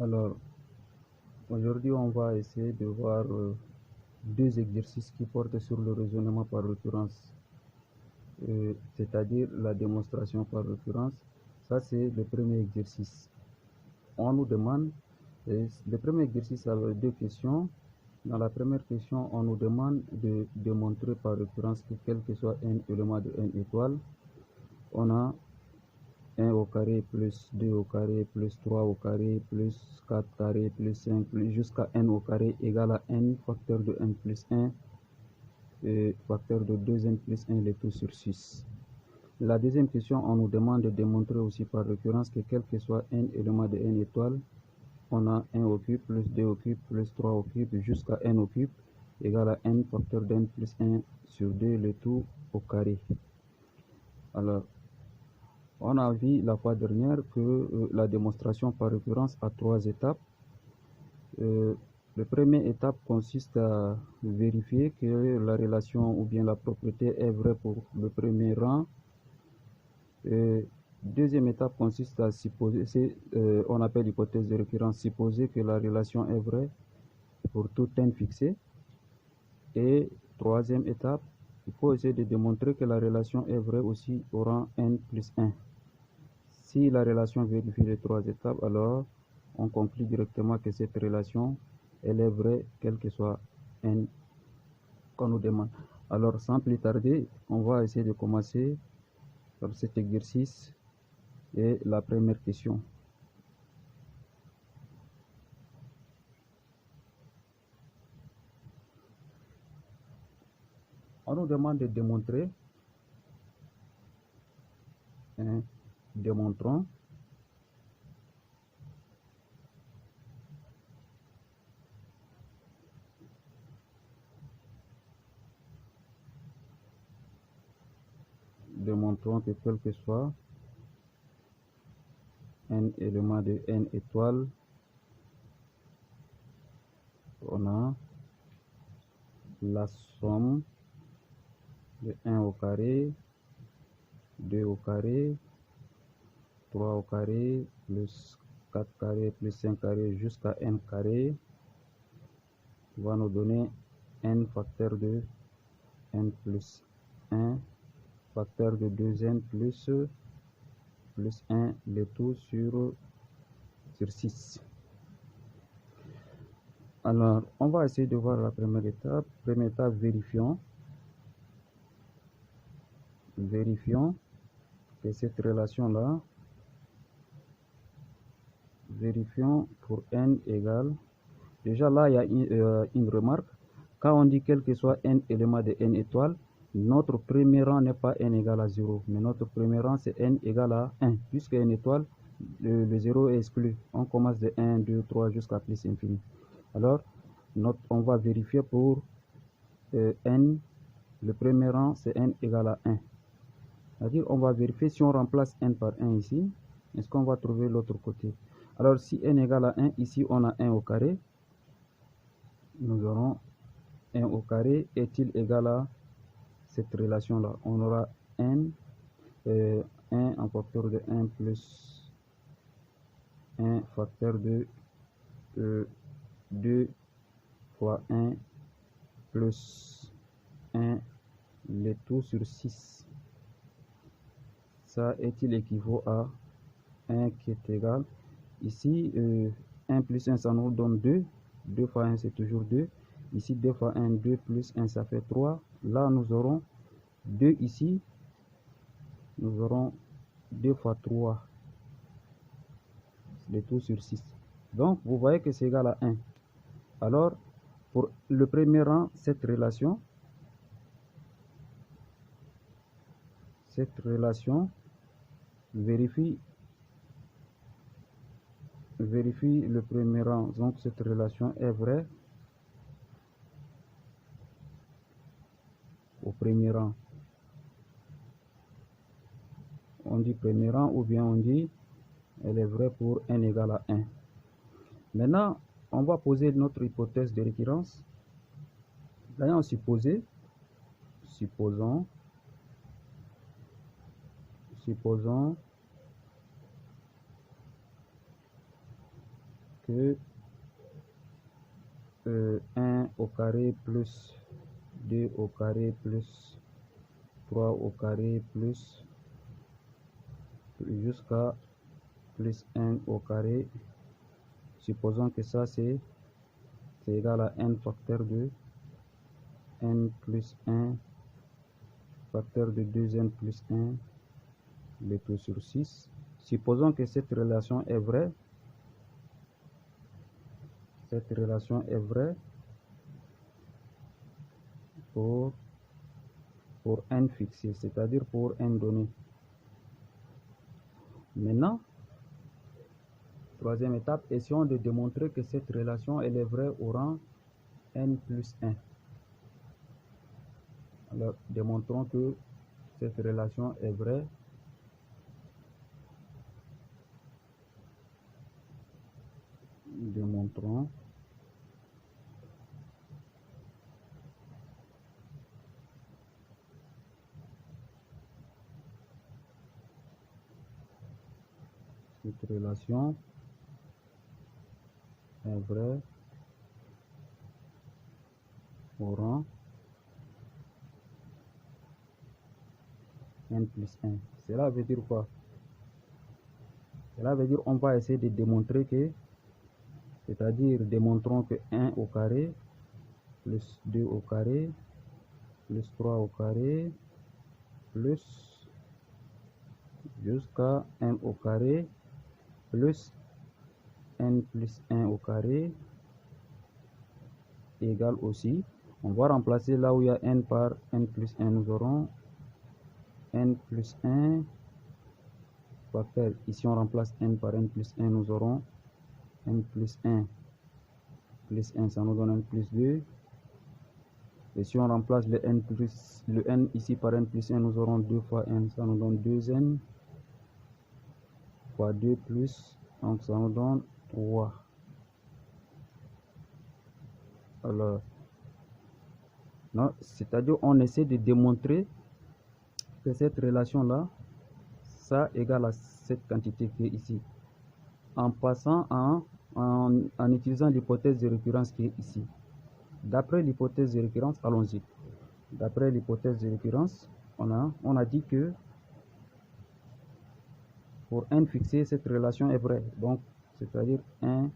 Alors, aujourd'hui, on va essayer de voir deux exercices qui portent sur le raisonnement par récurrence, c'est-à-dire la démonstration par récurrence. Ça, c'est le premier exercice. On nous demande, le premier exercice avait deux questions. Dans la première question, on nous demande de démontrer par récurrence que quel que soit n élément de n étoile, on a 1 au carré plus 2 au carré plus 3 au carré plus 4 carré plus 5 plus jusqu'à n au carré égale à n facteur de n plus 1 et facteur de 2n plus 1 le tout sur 6. La deuxième question, on nous demande de démontrer aussi par récurrence que quel que soit n élément de n étoile, on a 1 au cube plus 2 au cube plus 3 au cube jusqu'à n au cube égale à n facteur de n plus 1 sur 2 le tout au carré. Alors, on a vu la fois dernière que la démonstration par récurrence a trois étapes. La première étape consiste à vérifier que la relation ou bien la propriété est vraie pour le premier rang. Deuxième étape consiste à supposer, on appelle l'hypothèse de récurrence, supposer que la relation est vraie pour tout n fixé. Et troisième étape, il faut essayer de démontrer que la relation est vraie aussi au rang n plus 1. Si la relation vérifie les trois étapes, alors on conclut directement que cette relation, elle est vraie, quel que soit n qu'on nous demande. Alors, sans plus tarder, on va essayer de commencer par cet exercice et la première question. On nous demande de démontrer, démontrons que quel que soit n élément de n étoile, on a la somme de 1 au carré, 2 au carré, 3 au carré, plus 4 carré, plus 5 carré jusqu'à n carré, va nous donner n facteur de n plus 1, facteur de 2n plus 1, le tout sur 6. Alors, on va essayer de voir la première étape. Première étape, vérifions que cette relation-là, vérifions pour n égale, déjà là, il y a une remarque. Quand on dit quel que soit n élément de n étoile, notre premier rang n'est pas n égale à 0, mais notre premier rang c'est n égale à 1, puisque n étoile, le 0 est exclu. On commence de 1, 2, 3 jusqu'à plus infini. Alors, on va vérifier pour n, le premier rang c'est n égale à 1. C'est-à-dire, on va vérifier si on remplace n par 1 ici, est-ce qu'on va trouver l'autre côté? Alors, si n égale à 1, ici on a 1 au carré, nous aurons 1 au carré est-il égal à cette relation-là? On aura n, 1 en facteur de 1 plus 1 facteur de 2 fois 1 plus 1 le tout sur 6. Ça est-il équivaut à 1 qui est égal, ici 1 plus 1 ça nous donne 2, 2 fois 1 c'est toujours 2, ici 2 fois 1, 2 plus 1 ça fait 3, là nous aurons 2 ici, nous aurons 2 fois 3, le tout sur 6. Donc vous voyez que c'est égal à 1. Alors pour le premier rang, cette relation vérifie le premier rang, donc cette relation est vraie au premier rang. On dit premier rang ou bien on dit elle est vraie pour n égale à 1. Maintenant, on va poser notre hypothèse de récurrence. D'ailleurs, supposons que 1 au carré plus 2 au carré plus 3 au carré plus jusqu'à plus 1 au carré. Supposons que ça c'est égal à n facteur de n plus 1 facteur de 2n plus 1 le tout sur 6. Supposons que cette relation est vraie. Cette relation est vraie pour n fixé, c'est-à-dire pour n donné. Maintenant, troisième étape, essayons de démontrer que cette relation elle est vraie au rang n plus 1. Alors, démontrons que cette relation est vraie démontrons cette relation est vraie au rang n plus 1. Cela veut dire quoi? Cela veut dire on va essayer de démontrer que, c'est-à-dire démontrons que 1 au carré plus 2 au carré plus 3 au carré plus jusqu'à n au carré plus n plus 1 au carré égale aussi, on va remplacer là où il y a n par n plus 1, nous aurons n plus 1 facteur, ici on remplace n par n plus 1, nous aurons n plus 1 plus 1, ça nous donne n plus 2, et si on remplace le n ici par n plus 1, nous aurons 2 fois n, ça nous donne 2n fois 2 plus, donc ça nous donne 3. Alors, c'est-à-dire on essaie de démontrer que cette relation-là, ça égale à cette quantité qui est ici, en passant en utilisant l'hypothèse de récurrence qui est ici. D'après l'hypothèse de récurrence, allons-y. D'après l'hypothèse de récurrence, on a dit que pour n fixé, cette relation est vraie. Donc, c'est-à-dire 1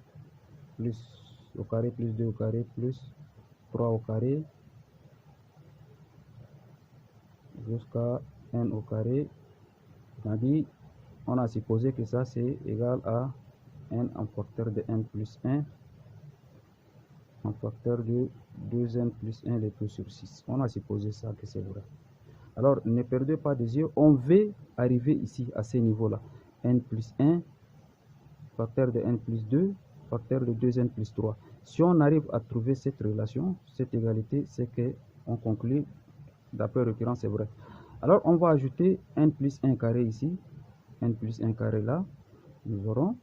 plus au carré plus 2 au carré plus 3 au carré jusqu'à n au carré. On a supposé que ça c'est égal à n en facteur de n plus 1 en facteur de 2n plus 1 le tout sur 6. On a supposé ça que c'est vrai. Alors ne perdez pas des yeux, on veut arriver ici à ce niveau là, n plus 1 facteur de n plus 2 facteur de 2n plus 3. Si on arrive à trouver cette relation, cette égalité, c'est que on conclut d'après récurrence c'est vrai. Alors on va ajouter n plus 1 carré ici, n plus 1 carré là, nous aurons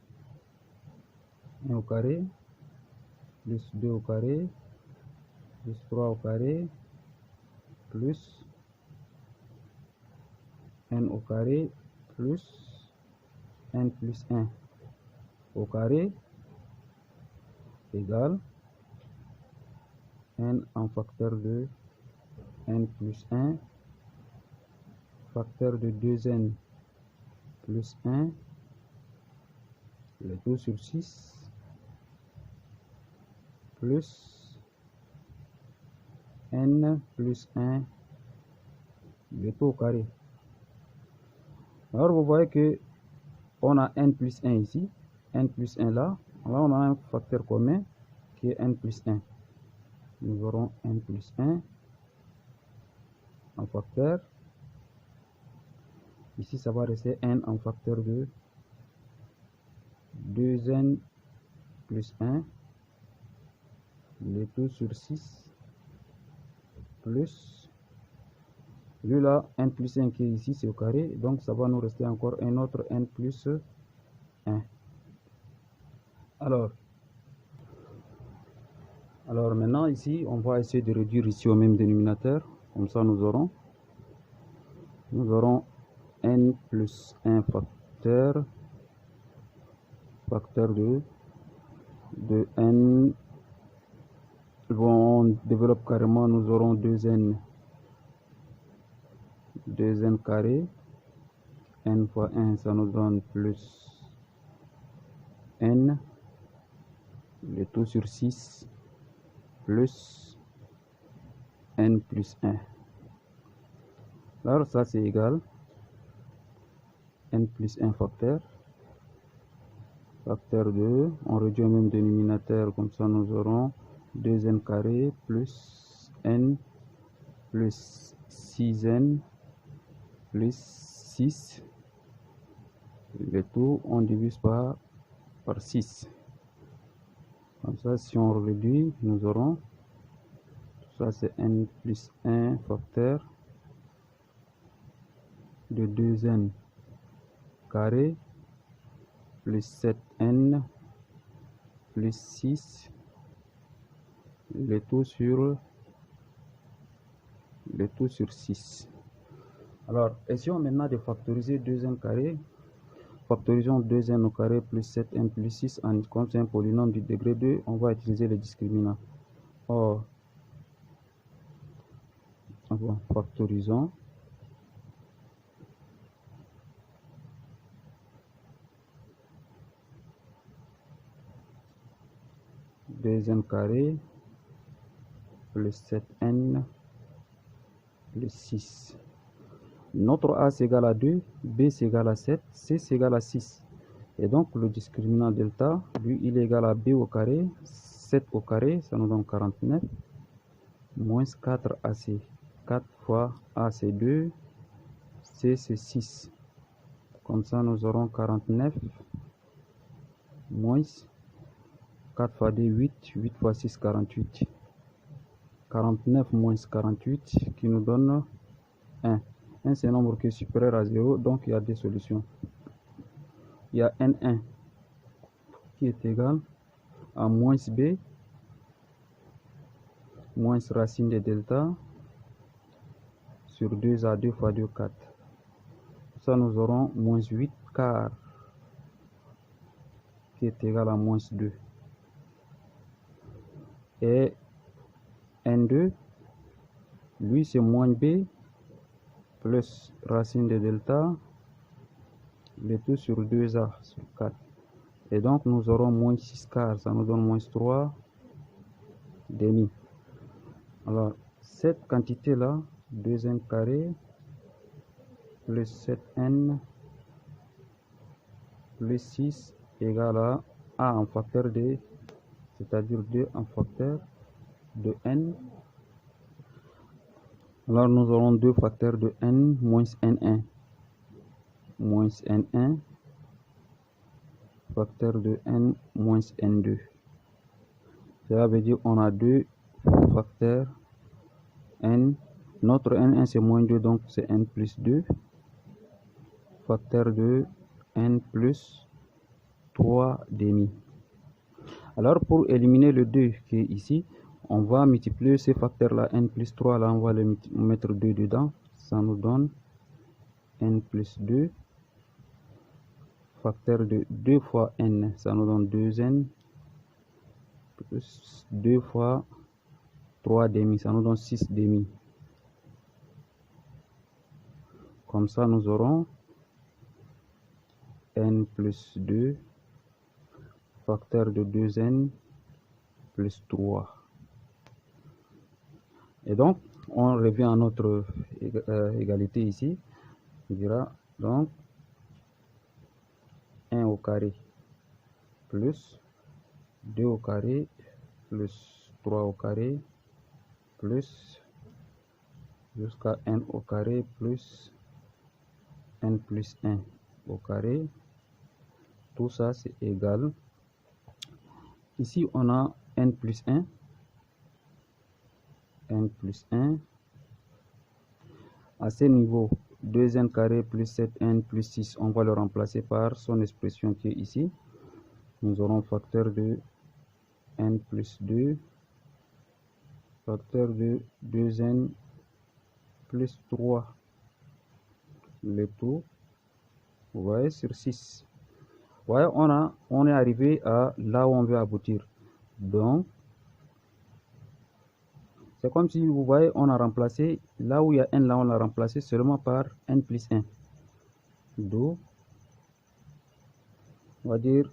1 au carré plus 2 au carré plus 3 au carré plus n au carré plus n plus 1 au carré égale n en facteur de n plus 1 facteur de 2n plus 1 le tout sur 6 plus n plus 1 le tout au carré. Alors vous voyez que on a n plus 1 ici, n plus 1 là, on a un facteur commun qui est n plus 1. Nous aurons n plus 1 en facteur. Ici, ça va rester n en facteur de 2n plus 1, le tout sur 6, plus, lui là, n plus 1 qui est ici, c'est au carré, donc ça va nous rester encore un autre n plus 1. Alors maintenant ici, on va essayer de réduire ici au même dénominateur, comme ça nous aurons n plus 1 facteur de de n, on développe carrément, nous aurons 2n carré, n fois 1, ça nous donne plus n, le tout sur 6, plus n plus 1. Alors ça c'est égal n plus 1 facteur de, on réduit au même dénominateur, comme ça nous aurons 2n carré plus n plus 6n plus 6, le tout on divise par 6. Comme ça, si on réduit, nous aurons, ça c'est n plus 1 facteur de 2n carré plus 7n plus 6, le tout sur 6. Alors, essayons maintenant de factoriser 2n carré. Factorisons 2n au carré plus 7n plus 6. Comme c'est un polynôme du degré 2, on va utiliser le discriminant. Or, factorisons. N carré plus 7n plus 6. Notre A c'est égal à 2, B c'est égal à 7, C c'est égal à 6. Et donc le discriminant delta, lui, il est égal à B au carré, 7 au carré, ça nous donne 49, moins 4AC. 4 fois A c'est 2, C c'est 6. Comme ça nous aurons 49, moins 4 fois 2, 8, 8 fois 6, 48. 49 moins 48 qui nous donne 1. 1 c'est un nombre qui est supérieur à 0, donc il y a des solutions. Il y a n1 qui est égal à moins b, moins racine de delta sur 2a, 2 fois 2, 4. Ça nous aurons moins 8 quart qui est égal à moins 2. Et n2, lui c'est moins b plus racine de delta, le tout sur 2a sur 4. Et donc nous aurons moins 6 quart, ça nous donne moins 3 demi. Alors cette quantité là, 2n carré plus 7n plus 6 égale à a en facteur de, c'est-à-dire 2 en facteur de n. Alors nous aurons 2 facteurs de n moins n1 facteur de n moins n2. Cela veut dire on a 2 facteurs n. Notre n1 c'est moins 2, donc c'est n plus 2 facteur de n plus 3 demi. Alors pour éliminer le 2 qui est ici, on va multiplier ces facteurs là, n plus 3 là, on va le mettre 2 dedans, ça nous donne n plus 2 facteur de 2 fois n, ça nous donne 2n plus 2 fois 3 demi, ça nous donne 6 demi. Comme ça nous aurons n plus 2 facteur de 2n plus 3. Et donc, on revient à notre égalité ici. On dira donc 1 au carré plus 2 au carré plus 3 au carré plus jusqu'à n au carré plus n plus 1 au carré. Tout ça c'est égal. Ici on a n plus 1. n plus 1. À ce niveau, 2n carré plus 7n plus 6, on va le remplacer par son expression qui est ici. Nous aurons facteur de n plus 2, facteur de 2n plus 3, le tout, vous voyez, sur 6. voyez, on est arrivé à là où on veut aboutir. Donc, c'est comme si vous voyez, on a remplacé, là où il y a n, là on l'a remplacé seulement par n plus 1. D'où, on va dire,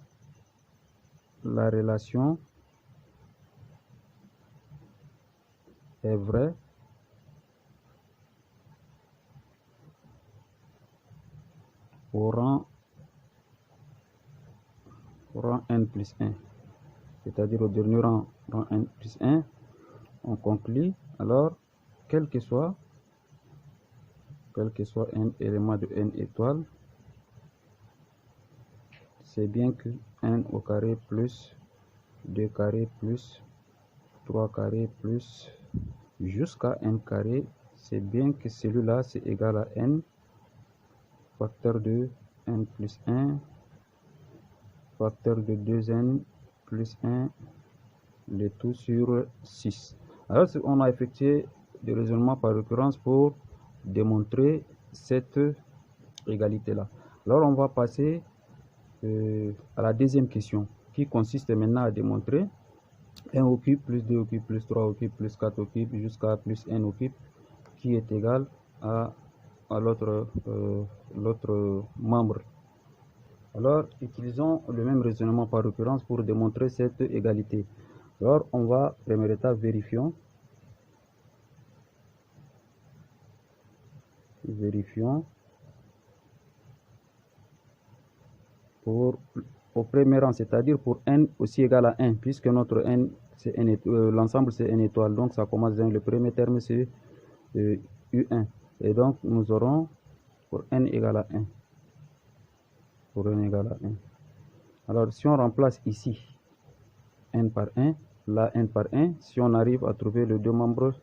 la relation est vraie au rang n plus 1. C'est-à-dire au dernier rang n plus 1, on conclut, alors, quel que soit n élément de n étoile, c'est bien que n au carré plus 2 carré plus 3 carré plus jusqu'à n carré, c'est bien que celui-là c'est égal à n facteur de n plus 1 facteur de 2n plus 1, le tout sur 6. Alors on a effectué des raisonnements par récurrence pour démontrer cette égalité là. Alors on va passer à la deuxième question qui consiste maintenant à démontrer 1 au cube plus 2 au cube plus 3 au cube plus 4 au cube jusqu'à plus n au cube qui est égal à l'autre membre. Alors utilisons le même raisonnement par récurrence pour démontrer cette égalité. Alors on va, première étape, vérifions pour au premier rang, c'est-à-dire pour n aussi égal à 1, puisque notre n, c'est l'ensemble c'est n étoile, donc ça commence dans le premier terme c'est U1, et donc nous aurons pour n égal à 1. Pour n égal à 1. Alors si on remplace ici n par 1, là n par 1, si on arrive à trouver les deux membres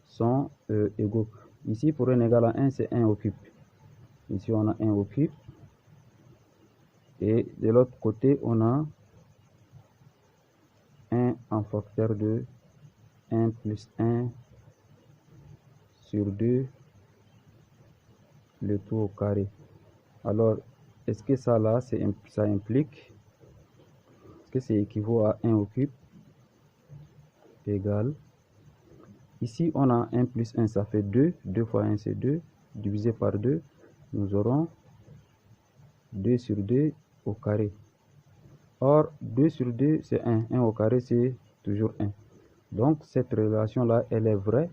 sont égaux. Ici pour n égal à 1, c'est 1 au cube. Ici on a 1 au cube. Et de l'autre côté, on a 1 en facteur de 1 plus 1 sur 2, le tout au carré. Alors, est-ce que ça là, ça implique, est-ce que c'est équivaut à 1 au cube égal, ici on a 1 plus 1, ça fait 2, 2 fois 1 c'est 2, divisé par 2, nous aurons 2 sur 2 au carré. Or, 2 sur 2 c'est 1, 1 au carré c'est toujours 1. Donc cette relation-là, elle est vraie.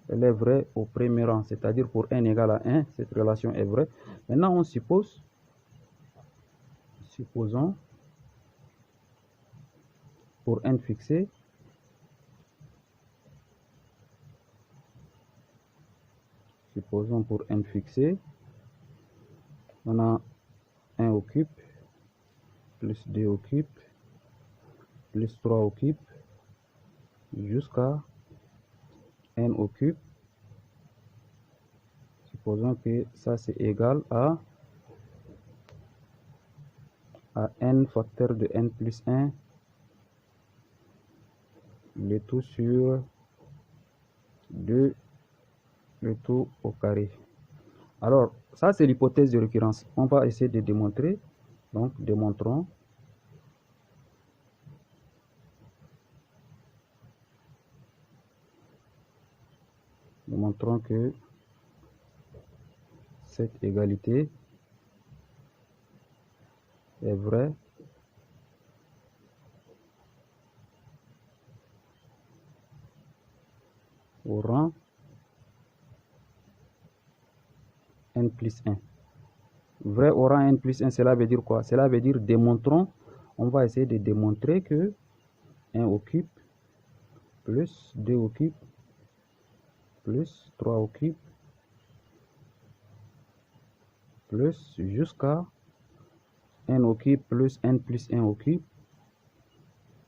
Elle est vraie au premier rang, c'est-à-dire pour n égale à 1, cette relation est vraie. Maintenant, on suppose, supposons pour n fixé, on a 1 au cube, plus 2 au cube, plus 3 au cube, jusqu'à n au cube. Supposons que ça c'est égal à n facteur de n plus 1, le tout sur 2, le tout au carré. Alors, ça c'est l'hypothèse de récurrence. On va essayer de démontrer. Donc, démontrons. Démontrons que cette égalité est vraie au rang n plus 1. Vrai au rang n plus 1, cela veut dire quoi? Cela veut dire démontrons. On va essayer de démontrer que 1 au cube plus 2 au cube plus 3 au cube plus jusqu'à n au cube plus n plus 1 au cube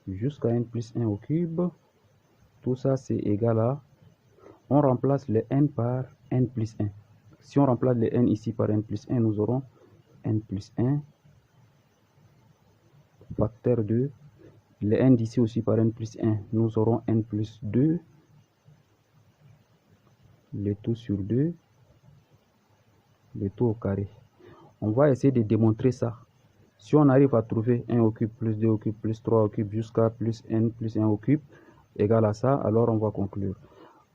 jusqu'à n plus 1 au cube. Tout ça c'est égal à, on remplace le n par n plus 1. Si on remplace le n ici par n plus 1, nous aurons n plus 1 facteur de le n d'ici aussi par n plus 1. Nous aurons n plus 2, le tout sur 2, le tout au carré. On va essayer de démontrer ça. Si on arrive à trouver 1 au cube plus 2 au cube plus 3 au cube jusqu'à plus n plus 1 au cube égal à ça, alors on va conclure.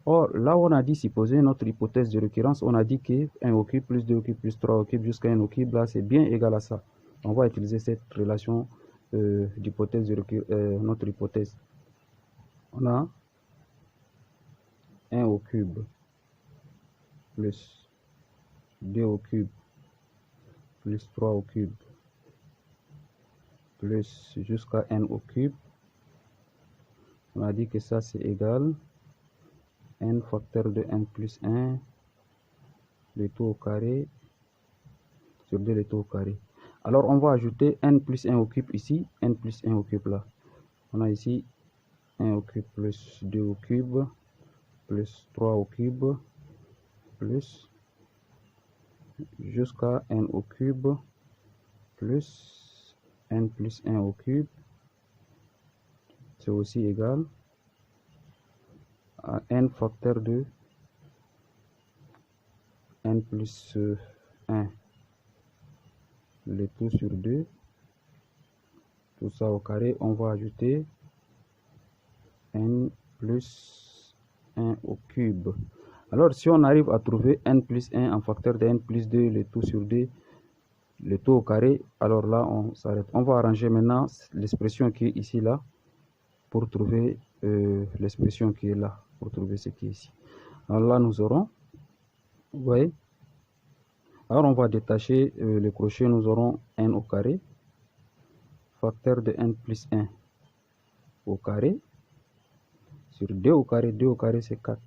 Or, là où on a dit supposer notre hypothèse de récurrence, on a dit que 1 au cube plus 2 au cube plus 3 au cube jusqu'à n au cube, là c'est bien égal à ça. On va utiliser cette relation d'hypothèse de récurrence, notre hypothèse. On a 1 au cube plus 2 au cube plus 3 au cube plus jusqu'à n au cube. On a dit que ça c'est égal n facteur de n plus 1 le tout au carré sur 2 le tout au carré. Alors on va ajouter n plus 1 au cube ici, n plus 1 au cube là. On a ici 1 au cube plus 2 au cube plus 3 au cube plus jusqu'à n au cube plus n plus 1 au cube. C'est aussi égal à n facteur de n plus 1 le tout sur 2, tout ça au carré. On va ajouter n plus 1 au cube. Alors si on arrive à trouver n plus 1 en facteur de n plus 2 le tout sur 2 le tout au carré, alors là on s'arrête. On va arranger maintenant l'expression qui est ici là pour trouver l'expression qui est là, pour trouver ce qui est ici. Alors là nous aurons, vous voyez, alors on va détacher le crochet. Nous aurons n au carré facteur de n plus 1 au carré sur 2 au carré. 2 au carré c'est 4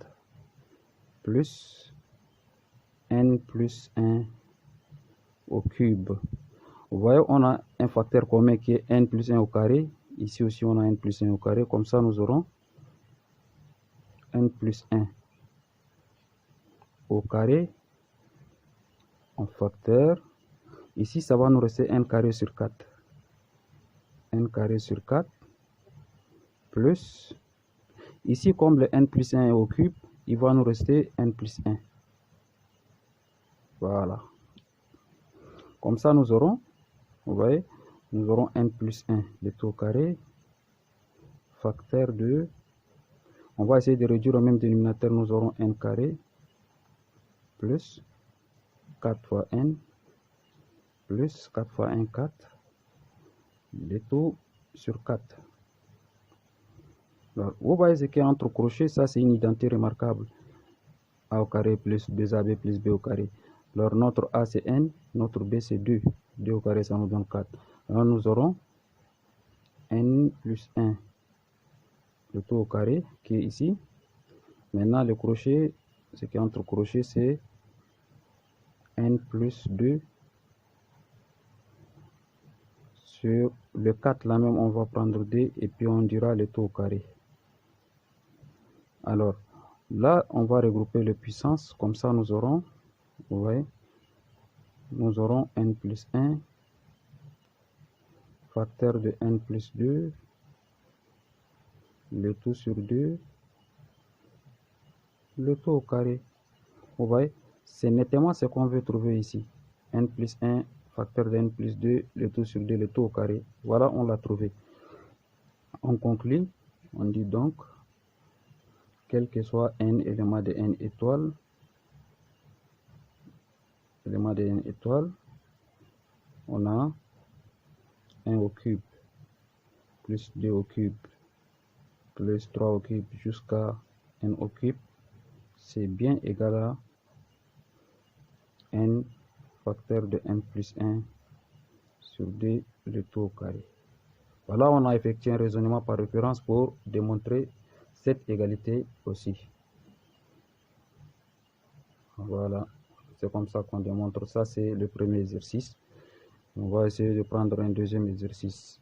plus n plus 1 au cube. Vous voyez, on a un facteur commun qui est n plus 1 au carré. Ici aussi on a n plus 1 au carré. Comme ça nous aurons n plus 1 au carré en facteur. Ici ça va nous rester n carré sur 4. n carré sur 4 plus, ici comme le n plus 1 est au cube, il va nous rester n plus 1. Voilà. Comme ça nous aurons, vous voyez, nous aurons n plus 1 le tout au carré facteur de, on va essayer de réduire au même dénominateur. Nous aurons n carré plus 4 fois n plus 4 fois 1 4 le tout sur 4. Alors, vous voyez ce qui est entre crochets, ça c'est une identité remarquable. A au carré plus 2ab plus b au carré. Alors notre a c'est n, notre b c'est 2. 2 au carré ça nous donne 4. Alors nous aurons n plus 1 le tout au carré qui est ici. Maintenant le crochet, ce qui est entre crochets c'est n plus 2 sur le 4 là même on va prendre 2 et puis on dira le tout au carré. Alors là on va regrouper les puissances, comme ça nous aurons, vous voyez, nous aurons n plus 1 facteur de n plus 2 le tout sur 2 le tout au carré. Vous voyez, c'est nettement ce qu'on veut trouver ici. N plus 1 facteur de n plus 2 le tout sur 2 le tout au carré. Voilà, on l'a trouvé. On conclut, on dit donc, quel que soit n élément de n étoile, on a 1 au cube plus 2 au cube plus 3 au cube jusqu'à n au cube, c'est bien égal à n facteur de n plus 1 sur 2 le tout au carré. Voilà, on a effectué un raisonnement par référence pour démontrer cette égalité aussi. Voilà, c'est comme ça qu'on démontre ça. C'est le premier exercice. On va essayer de prendre un deuxième exercice.